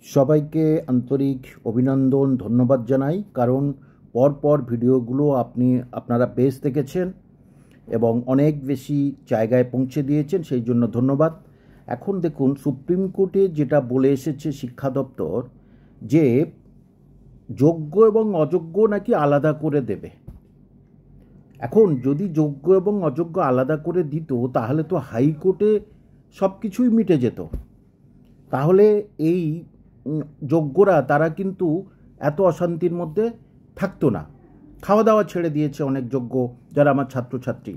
সবাইকে আন্তরিক অভিনন্দন ধন্যবাদ জানাই, কারণ পরপর ভিডিওগুলো আপনারা বেশ দেখেছেন এবং অনেক বেশি জায়গায় পৌঁছে দিয়েছেন, সেই জন্য ধন্যবাদ। এখন দেখুন, সুপ্রিম কোর্টে যেটা বলে এসেছে শিক্ষা দপ্তর, যে যোগ্য এবং অযোগ্য নাকি আলাদা করে দেবে। এখন যদি যোগ্য এবং অযোগ্য আলাদা করে দিত, তাহলে তো হাইকোর্টে সব কিছুই মিটে যেত। তাহলে এই যোগ্যরা তারা কিন্তু এত অশান্তির মধ্যে থাকতো না। খাওয়া দাওয়া ছেড়ে দিয়েছে অনেক যোগ্য যারা আমার ছাত্রছাত্রী।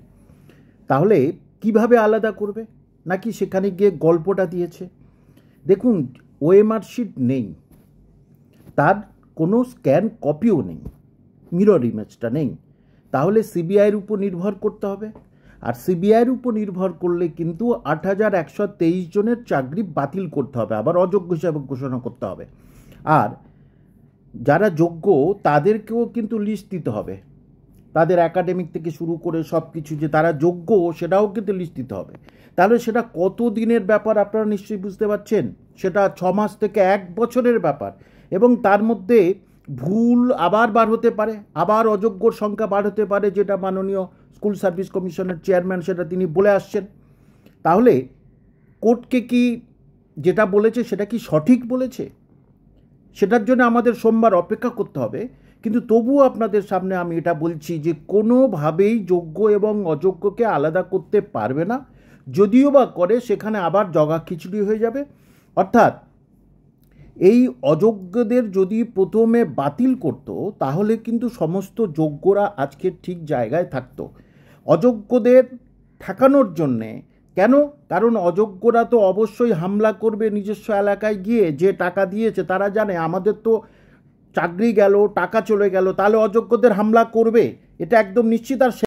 তাহলে কিভাবে আলাদা করবে? নাকি সেখানে গিয়ে গল্পটা দিয়েছে। দেখুন, ওএমআর শিট নেই, তার কোনো স্ক্যান কপিও নেই, মিরর ইমেজটা নেই। তাহলে সিবিআইয়ের উপর নির্ভর করতে হবে। আর সিবিআইয়ের উপর নির্ভর করলে কিন্তু ৮,১২৩ জনের চাকরি বাতিল করতে হবে, আবার অযোগ্য হিসাবে ঘোষণা করতে হবে। আর যারা যোগ্য তাদেরকেও কিন্তু লিস্ট দিতে হবে, তাদের একাডেমিক থেকে শুরু করে সব কিছু, যে তারা যোগ্য সেটাও কিন্তু লিস্ট দিতে হবে। তাহলে সেটা কত দিনের ব্যাপার আপনারা নিশ্চয়ই বুঝতে পারছেন। সেটা ৬ মাস থেকে ১ বছরের ব্যাপার, এবং তার মধ্যে ভুল আবার বার হতে পারে, আবার অযোগ্যর সংখ্যা বার হতে পারে, যেটা মাননীয় স্কুল সার্ভিস কমিশনের চেয়ারম্যান সেটা তিনি বলে আসছেন। তাহলে কোর্টকে কি যেটা বলেছে সেটা কি সঠিক বলেছে? সেটার জন্য আমাদের সোমবার অপেক্ষা করতে হবে। কিন্তু তবুও আপনাদের সামনে আমি এটা বলছি যে কোনোভাবেই যোগ্য এবং অযোগ্যকে আলাদা করতে পারবে না। যদিও বা করে, সেখানে আবার জগা খিচুড়ি হয়ে যাবে। অর্থাৎ এই অযোগ্যদের যদি প্রথমে বাতিল করতো, তাহলে কিন্তু সমস্ত যোগ্যরা আজকে ঠিক জায়গায় থাকতো। অযোগ্যদের ঠেকানোর জন্যে কেন? কারণ অযোগ্যরা তো অবশ্যই হামলা করবে নিজস্ব এলাকায় গিয়ে। যে টাকা দিয়েছে তারা জানে আমাদের তো চাকরি গেল, টাকা চলে গেল, তাহলে অযোগ্যদের হামলা করবে, এটা একদম নিশ্চিত। আর